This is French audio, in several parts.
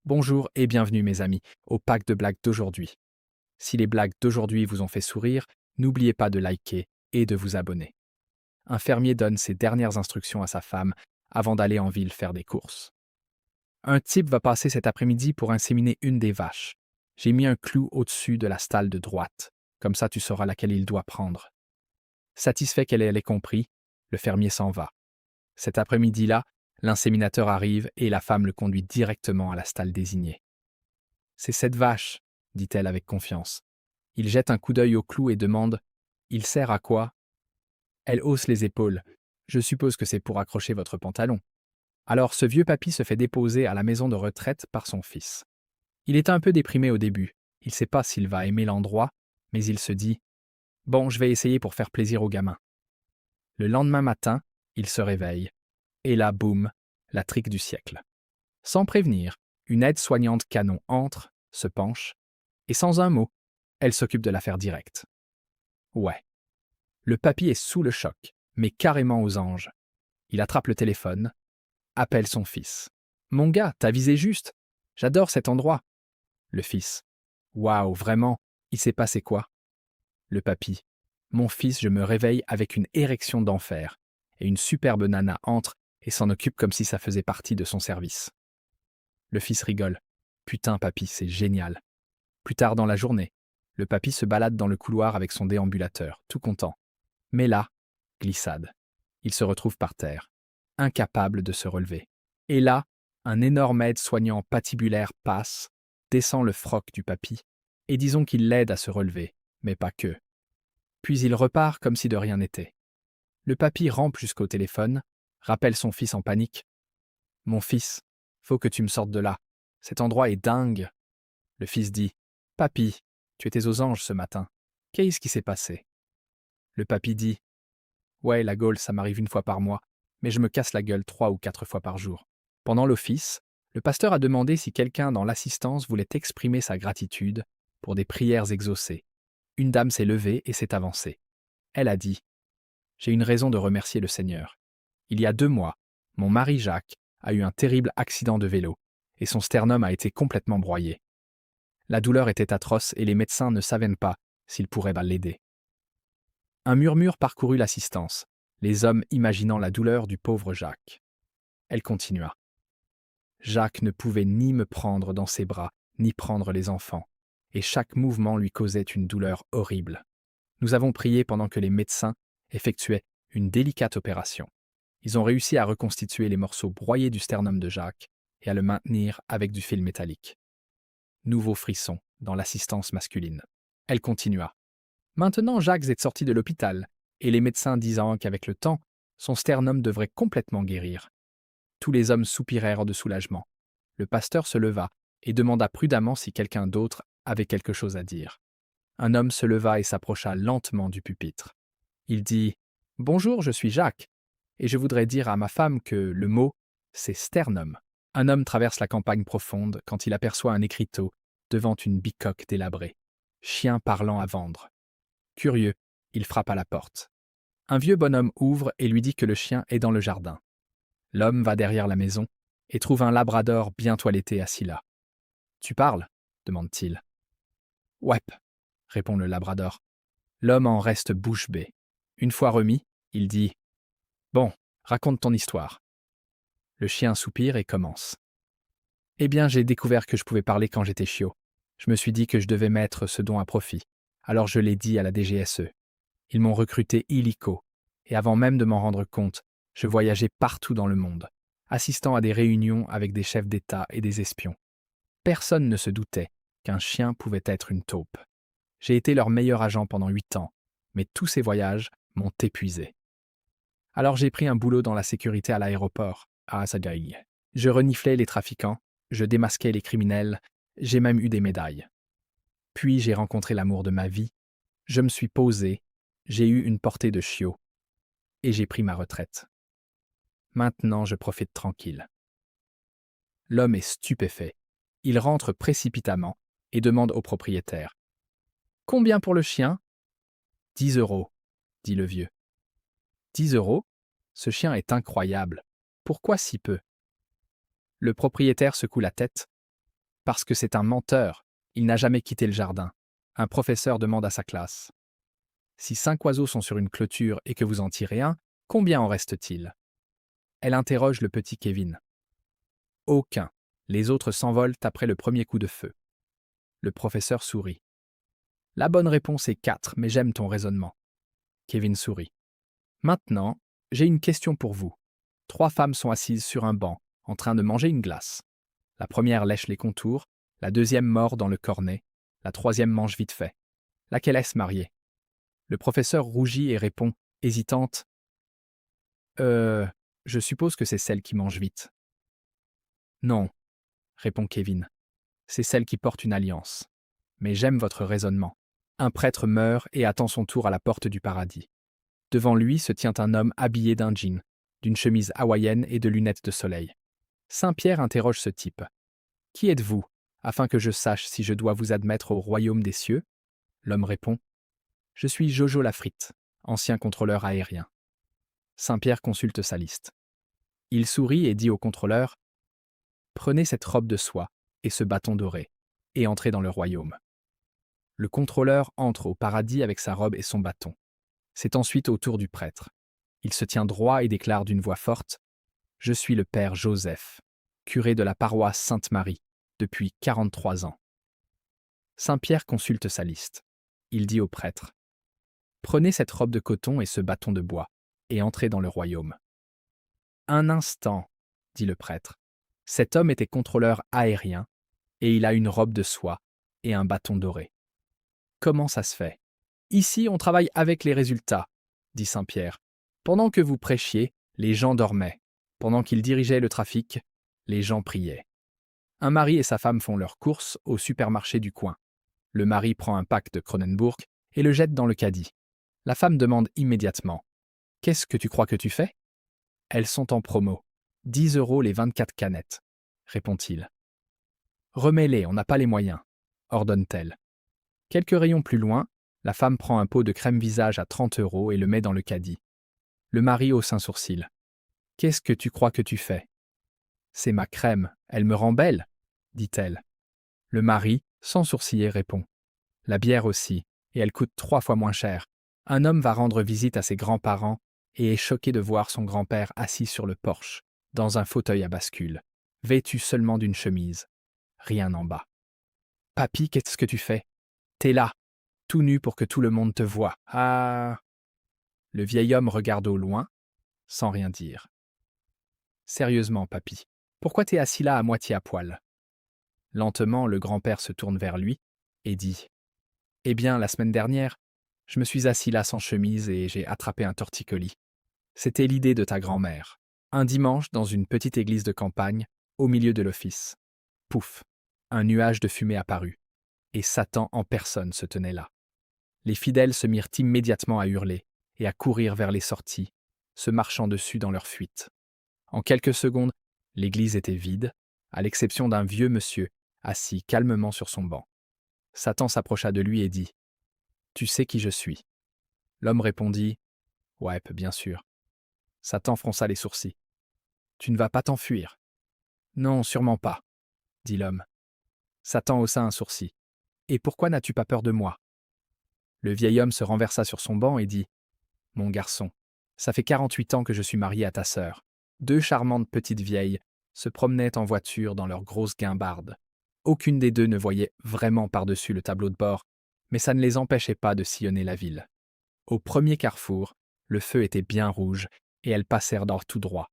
Bonjour et bienvenue mes amis au pack de blagues d'aujourd'hui. Si les blagues d'aujourd'hui vous ont fait sourire, n'oubliez pas de liker et de vous abonner. Un fermier donne ses dernières instructions à sa femme avant d'aller en ville faire des courses. Un type va passer cet après-midi pour inséminer une des vaches. J'ai mis un clou au-dessus de la stalle de droite, comme ça tu sauras laquelle il doit prendre. Satisfait qu'elle ait compris, le fermier s'en va. Cet après-midi-là, l'inséminateur arrive et la femme le conduit directement à la stalle désignée. C'est cette vache, dit-elle avec confiance. Il jette un coup d'œil au clou et demande Il sert à quoi? Elle hausse les épaules. Je suppose que c'est pour accrocher votre pantalon. Alors ce vieux papy se fait déposer à la maison de retraite par son fils. Il est un peu déprimé au début. Il ne sait pas s'il va aimer l'endroit, mais il se dit Bon, je vais essayer pour faire plaisir aux gamins. Le lendemain matin, il se réveille. Et là, boum, la trique du siècle. Sans prévenir, une aide-soignante canon entre, se penche, et sans un mot, elle s'occupe de l'affaire directe. Ouais. Le papy est sous le choc, mais carrément aux anges. Il attrape le téléphone, appelle son fils. Mon gars, t'as visé juste. J'adore cet endroit. Le fils. Waouh, vraiment, il s'est passé quoi? Le papy. Mon fils, je me réveille avec une érection d'enfer. Et une superbe nana entre et s'en occupe comme si ça faisait partie de son service. Le fils rigole. Putain, papy, c'est génial. Plus tard dans la journée, le papy se balade dans le couloir avec son déambulateur, tout content. Mais là, glissade. Il se retrouve par terre, incapable de se relever. Et là, un énorme aide-soignant patibulaire passe, descend le froc du papy, et disons qu'il l'aide à se relever, mais pas que. Puis il repart comme si de rien n'était. Le papy rampe jusqu'au téléphone, rappelle son fils en panique. Mon fils, faut que tu me sortes de là. Cet endroit est dingue. Le fils dit Papy, tu étais aux anges ce matin. Qu'est-ce qui s'est passé? Le papy dit Ouais, la gaule, ça m'arrive une fois par mois, mais je me casse la gueule 3 ou 4 fois par jour. Pendant l'office, le pasteur a demandé si quelqu'un dans l'assistance voulait exprimer sa gratitude pour des prières exaucées. Une dame s'est levée et s'est avancée. Elle a dit J'ai une raison de remercier le Seigneur. Il y a 2 mois, mon mari Jacques a eu un terrible accident de vélo et son sternum a été complètement broyé. La douleur était atroce et les médecins ne savaient pas s'ils pourraient l'aider. Un murmure parcourut l'assistance, les hommes imaginant la douleur du pauvre Jacques. Elle continua. Jacques ne pouvait ni me prendre dans ses bras, ni prendre les enfants, et chaque mouvement lui causait une douleur horrible. Nous avons prié pendant que les médecins effectuaient une délicate opération. Ils ont réussi à reconstituer les morceaux broyés du sternum de Jacques et à le maintenir avec du fil métallique. Nouveau frisson dans l'assistance masculine. Elle continua. Maintenant, Jacques est sorti de l'hôpital, et les médecins disant qu'avec le temps, son sternum devrait complètement guérir. Tous les hommes soupirèrent de soulagement. Le pasteur se leva et demanda prudemment si quelqu'un d'autre avait quelque chose à dire. Un homme se leva et s'approcha lentement du pupitre. Il dit « Bonjour, je suis Jacques, et je voudrais dire à ma femme que le mot, c'est sternum. » Un homme traverse la campagne profonde quand il aperçoit un écriteau devant une bicoque délabrée. Chien parlant à vendre. Curieux, il frappe à la porte. Un vieux bonhomme ouvre et lui dit que le chien est dans le jardin. L'homme va derrière la maison et trouve un labrador bien toiletté assis là. « Tu parles ?» demande-t-il. « Ouais », répond le labrador. L'homme en reste bouche bée. Une fois remis, il dit « Bon, raconte ton histoire. » Le chien soupire et commence. « Eh bien, j'ai découvert que je pouvais parler quand j'étais chiot. Je me suis dit que je devais mettre ce don à profit. Alors je l'ai dit à la DGSE. Ils m'ont recruté illico, et avant même de m'en rendre compte, je voyageais partout dans le monde, assistant à des réunions avec des chefs d'État et des espions. Personne ne se doutait qu'un chien pouvait être une taupe. J'ai été leur meilleur agent pendant 8 ans, mais tous ces voyages m'ont épuisé. Alors j'ai pris un boulot dans la sécurité à l'aéroport, à Asagaï. Je reniflais les trafiquants, je démasquais les criminels, j'ai même eu des médailles. Puis j'ai rencontré l'amour de ma vie, je me suis posé, j'ai eu une portée de chiot, et j'ai pris ma retraite. Maintenant, je profite tranquille. L'homme est stupéfait. Il rentre précipitamment et demande au propriétaire. « Combien pour le chien ?»« 10 €, dit le vieux. « 10 €? Ce chien est incroyable. Pourquoi si peu ?» Le propriétaire secoue la tête. Parce que c'est un menteur. Il n'a jamais quitté le jardin. Un professeur demande à sa classe. Si 5 oiseaux sont sur une clôture et que vous en tirez un, combien en reste-t-il? Elle interroge le petit Kevin. Aucun. Les autres s'envolent après le premier coup de feu. Le professeur sourit. La bonne réponse est 4, mais j'aime ton raisonnement. Kevin sourit. Maintenant, j'ai une question pour vous. 3 femmes sont assises sur un banc, en train de manger une glace. La première lèche les contours, la deuxième mord dans le cornet, la troisième mange vite fait. Laquelle est-ce mariée? Le professeur rougit et répond, hésitante. Je suppose que c'est celle qui mange vite. Non, répond Kevin. C'est celle qui porte une alliance. Mais j'aime votre raisonnement. Un prêtre meurt et attend son tour à la porte du paradis. Devant lui se tient un homme habillé d'un jean, d'une chemise hawaïenne et de lunettes de soleil. Saint-Pierre interroge ce type. Qui êtes-vous, afin que je sache si je dois vous admettre au royaume des cieux? L'homme répond. Je suis Jojo Lafrite, ancien contrôleur aérien. Saint-Pierre consulte sa liste. Il sourit et dit au contrôleur. Prenez cette robe de soie et ce bâton doré, et entrez dans le royaume. Le contrôleur entre au paradis avec sa robe et son bâton. C'est ensuite au tour du prêtre. Il se tient droit et déclare d'une voix forte. Je suis le père Joseph, curé de la paroisse Sainte-Marie, depuis 43 ans. Saint-Pierre consulte sa liste. Il dit au prêtre. Prenez cette robe de coton et ce bâton de bois, et entrez dans le royaume. Un instant, dit le prêtre. Cet homme était contrôleur aérien, et il a une robe de soie et un bâton doré. Comment ça se fait? Ici, on travaille avec les résultats, dit Saint-Pierre. Pendant que vous prêchiez, les gens dormaient. Pendant qu'il dirigeait le trafic, les gens priaient. Un mari et sa femme font leurs courses au supermarché du coin. Le mari prend un pack de Kronenbourg et le jette dans le caddie. La femme demande immédiatement. « Qu'est-ce que tu crois que tu fais ?» « Elles sont en promo. 10 € les 24 canettes, répond-il. « Remets-les, on n'a pas les moyens, ordonne-t-elle. Quelques rayons plus loin, la femme prend un pot de crème-visage à 30 € et le met dans le caddie. Le mari hausse un sourcil. « Qu'est-ce que tu crois que tu fais ?»« C'est ma crème, elle me rend belle, dit-elle. Le mari, sans sourciller, répond. « La bière aussi, et elle coûte 3 fois moins cher. Un homme va rendre visite à ses grands-parents et est choqué de voir son grand-père assis sur le porche, dans un fauteuil à bascule, vêtu seulement d'une chemise. Rien en bas. « Papy, qu'est-ce que tu fais? T'es là, tout nu pour que tout le monde te voie. Ah !» Le vieil homme regarde au loin, sans rien dire. « Sérieusement, papy, pourquoi t'es assis là à moitié à poil ?» Lentement, le grand-père se tourne vers lui et dit « Eh bien, la semaine dernière, je me suis assis là sans chemise et j'ai attrapé un torticolis. C'était l'idée de ta grand-mère. Un dimanche, dans une petite église de campagne, au milieu de l'office. Pouf, un nuage de fumée apparut, et Satan en personne se tenait là. Les fidèles se mirent immédiatement à hurler et à courir vers les sorties, se marchant dessus dans leur fuite. En quelques secondes, l'église était vide, à l'exception d'un vieux monsieur assis calmement sur son banc. Satan s'approcha de lui et dit « Tu sais qui je suis ?» L'homme répondit « Ouais, bien sûr. » Satan fronça les sourcils. « Tu ne vas pas t'enfuir ?»« Non, sûrement pas, » dit l'homme. Satan haussa un sourcil. « Et pourquoi n'as-tu pas peur de moi ?» Le vieil homme se renversa sur son banc et dit « Mon garçon, ça fait 48 ans que je suis marié à ta sœur. 2 charmantes petites vieilles se promenaient en voiture dans leurs grosses guimbardes. Aucune des deux ne voyait vraiment par-dessus le tableau de bord, mais ça ne les empêchait pas de sillonner la ville. Au premier carrefour, le feu était bien rouge et elles passèrent dans tout droit.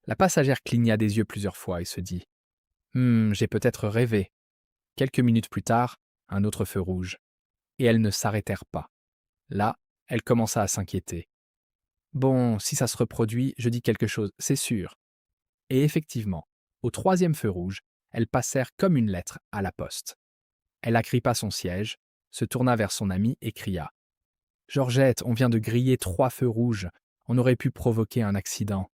La passagère cligna des yeux plusieurs fois et se dit « j'ai peut-être rêvé. » Quelques minutes plus tard, un autre feu rouge. Et elles ne s'arrêtèrent pas. Là, elle commença à s'inquiéter. « Bon, si ça se reproduit, je dis quelque chose, c'est sûr. » Et effectivement, au 3e feu rouge, elles passèrent comme une lettre à la poste. Elle agrippa son siège, se tourna vers son amie et cria « Georgette, on vient de griller 3 feux rouges. On aurait pu provoquer un accident. »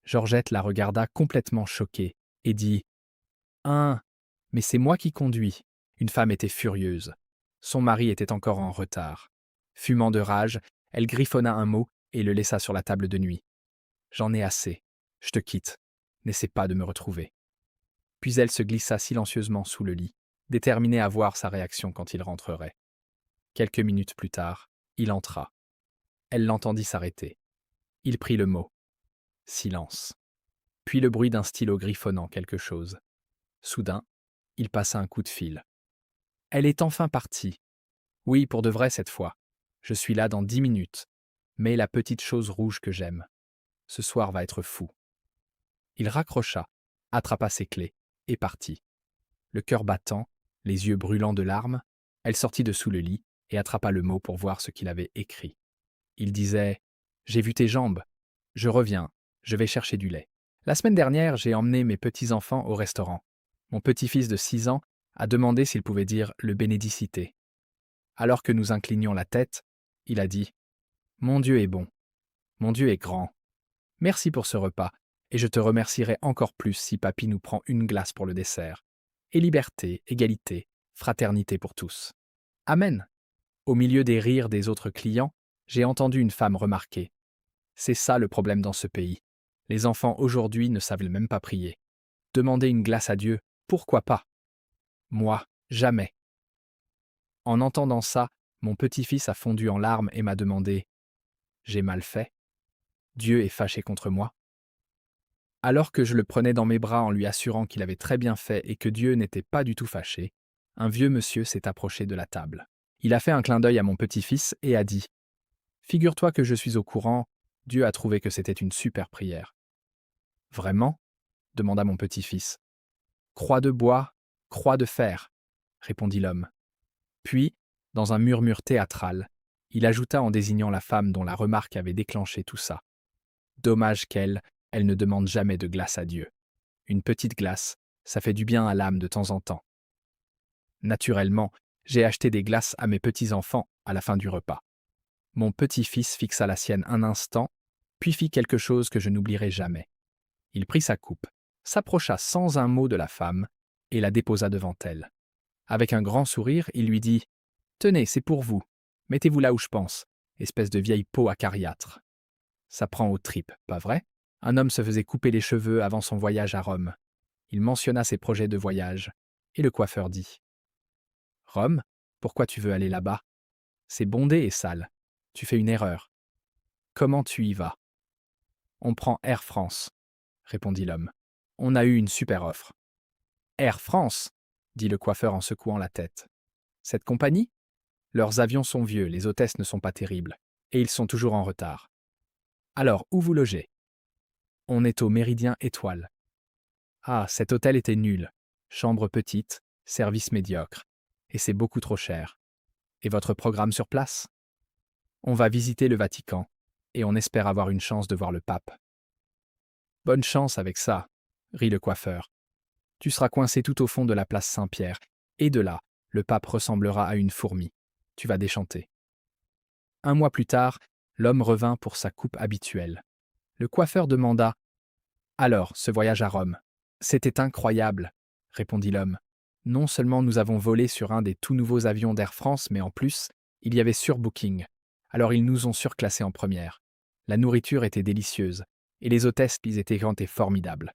Georgette la regarda complètement choquée et dit « Mais c'est moi qui conduis. » Une femme était furieuse. Son mari était encore en retard. Fumant de rage, elle griffonna un mot et le laissa sur la table de nuit. « J'en ai assez. Je te quitte. N'essaie pas de me retrouver. » Puis elle se glissa silencieusement sous le lit, déterminée à voir sa réaction quand il rentrerait. Quelques minutes plus tard, il entra. Elle l'entendit s'arrêter. Il prit le mot. Silence. Puis le bruit d'un stylo griffonnant quelque chose. Soudain, il passa un coup de fil. Elle est enfin partie. Oui, pour de vrai cette fois. Je suis là dans 10 minutes. Mais la petite chose rouge que j'aime. Ce soir va être fou. Il raccrocha, attrapa ses clés, et partit. Le cœur battant, les yeux brûlants de larmes, elle sortit de sous le lit et attrapa le mot pour voir ce qu'il avait écrit. Il disait « J'ai vu tes jambes. Je reviens. Je vais chercher du lait. La semaine dernière, j'ai emmené mes petits-enfants au restaurant. Mon petit-fils de 6 ans a demandé s'il pouvait dire le bénédicité. Alors que nous inclinions la tête, il a dit « Mon Dieu est bon. Mon Dieu est grand. Merci pour ce repas, et je te remercierai encore plus si papy nous prend une glace pour le dessert. Et liberté, égalité, fraternité pour tous. Amen. » Au milieu des rires des autres clients, j'ai entendu une femme remarquer. C'est ça le problème dans ce pays. Les enfants aujourd'hui ne savent même pas prier. Demander une glace à Dieu, pourquoi pas? Moi, jamais. En entendant ça, mon petit-fils a fondu en larmes et m'a demandé « J'ai mal fait? Dieu est fâché contre moi ?» Alors que je le prenais dans mes bras en lui assurant qu'il avait très bien fait et que Dieu n'était pas du tout fâché, un vieux monsieur s'est approché de la table. Il a fait un clin d'œil à mon petit-fils et a dit « Figure-toi que je suis au courant, Dieu a trouvé que c'était une super prière. » « Vraiment ?» demanda mon petit-fils. « Croix de bois, croix de fer, » répondit l'homme. Puis, dans un murmure théâtral, il ajouta en désignant la femme dont la remarque avait déclenché tout ça. « Dommage qu'elle ne demande jamais de glace à Dieu. Une petite glace, ça fait du bien à l'âme de temps en temps. » Naturellement, j'ai acheté des glaces à mes petits-enfants à la fin du repas. Mon petit-fils fixa la sienne un instant, puis fit quelque chose que je n'oublierai jamais. Il prit sa coupe, s'approcha sans un mot de la femme et la déposa devant elle. Avec un grand sourire, il lui dit « Tenez, c'est pour vous. Mettez-vous là où je pense, espèce de vieille peau acariâtre. » Ça prend aux tripes, pas vrai? Un homme se faisait couper les cheveux avant son voyage à Rome. Il mentionna ses projets de voyage, et le coiffeur dit « Rome, pourquoi tu veux aller là-bas? C'est bondé et sale. Tu fais une erreur. Comment tu y vas? » « On prend Air France, » répondit l'homme. « On a eu une super offre. »« Air France ?» dit le coiffeur en secouant la tête. « Cette compagnie? Leurs avions sont vieux, les hôtesses ne sont pas terribles, et ils sont toujours en retard. Alors, où vous logez? » « On est au Méridien Étoile. »« Ah, cet hôtel était nul. Chambre petite, service médiocre. Et c'est beaucoup trop cher. Et votre programme sur place? » « On va visiter le Vatican, et on espère avoir une chance de voir le pape. »« Bonne chance avec ça, » rit le coiffeur. « Tu seras coincé tout au fond de la place Saint-Pierre, et de là, le pape ressemblera à une fourmi. Tu vas déchanter. » Un mois plus tard, l'homme revint pour sa coupe habituelle. Le coiffeur demanda « Alors, ce voyage à Rome? »« C'était incroyable, » répondit l'homme. « Non seulement nous avons volé sur un des tout nouveaux avions d'Air France, mais en plus, il y avait surbooking. Alors ils nous ont surclassés en première. La nourriture était délicieuse, et les hôtesses ils étaient grandes et formidables.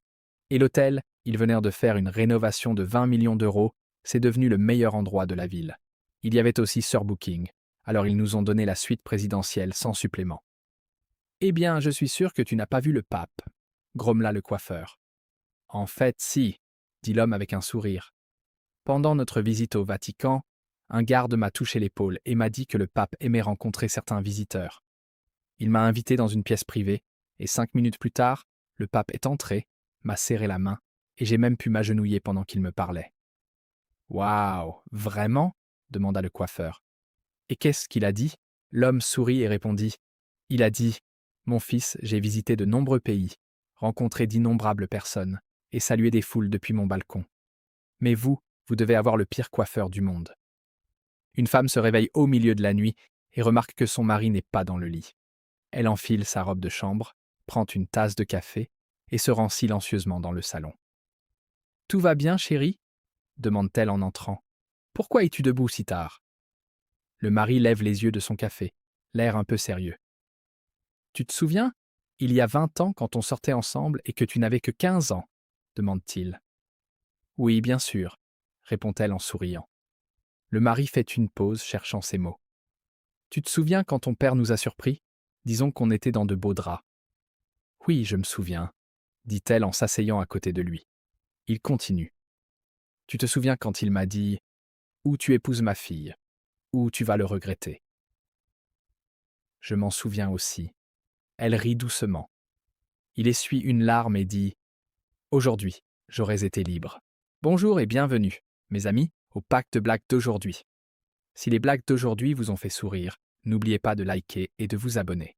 Et l'hôtel, ils venèrent de faire une rénovation de 20 millions d'euros, c'est devenu le meilleur endroit de la ville. Il y avait aussi surbooking, alors ils nous ont donné la suite présidentielle sans supplément. »« Eh bien, je suis sûr que tu n'as pas vu le pape, » grommela le coiffeur. « En fait, si, » dit l'homme avec un sourire. « Pendant notre visite au Vatican, un garde m'a touché l'épaule et m'a dit que le pape aimait rencontrer certains visiteurs. Il m'a invité dans une pièce privée, et 5 minutes plus tard, le pape est entré, m'a serré la main, et j'ai même pu m'agenouiller pendant qu'il me parlait. »« Waouh, vraiment ?» demanda le coiffeur. « Et qu'est-ce qu'il a dit ?» L'homme sourit et répondit. « Il a dit, mon fils, j'ai visité de nombreux pays, rencontré d'innombrables personnes, et salué des foules depuis mon balcon. Mais vous devez avoir le pire coiffeur du monde. » Une femme se réveille au milieu de la nuit et remarque que son mari n'est pas dans le lit. Elle enfile sa robe de chambre, prend une tasse de café et se rend silencieusement dans le salon. « Tout va bien, chérie ?» demande-t-elle en entrant. « Pourquoi es-tu debout si tard ?» Le mari lève les yeux de son café, l'air un peu sérieux. « Tu te souviens, il y a 20 ans quand on sortait ensemble et que tu n'avais que 15 ans ?» demande-t-il. Oui, bien sûr, répond-elle en souriant. Le mari fait une pause, cherchant ses mots. Tu te souviens quand ton père nous a surpris? Disons qu'on était dans de beaux draps. Oui, je me souviens, dit-elle en s'asseyant à côté de lui. Il continue. Tu te souviens quand il m'a dit ou tu épouses ma fille, ou tu vas le regretter. Je m'en souviens aussi. Elle rit doucement. Il essuie une larme et dit aujourd'hui, j'aurais été libre. Bonjour et bienvenue, mes amis, au pack de blagues d'aujourd'hui. Si les blagues d'aujourd'hui vous ont fait sourire, n'oubliez pas de liker et de vous abonner.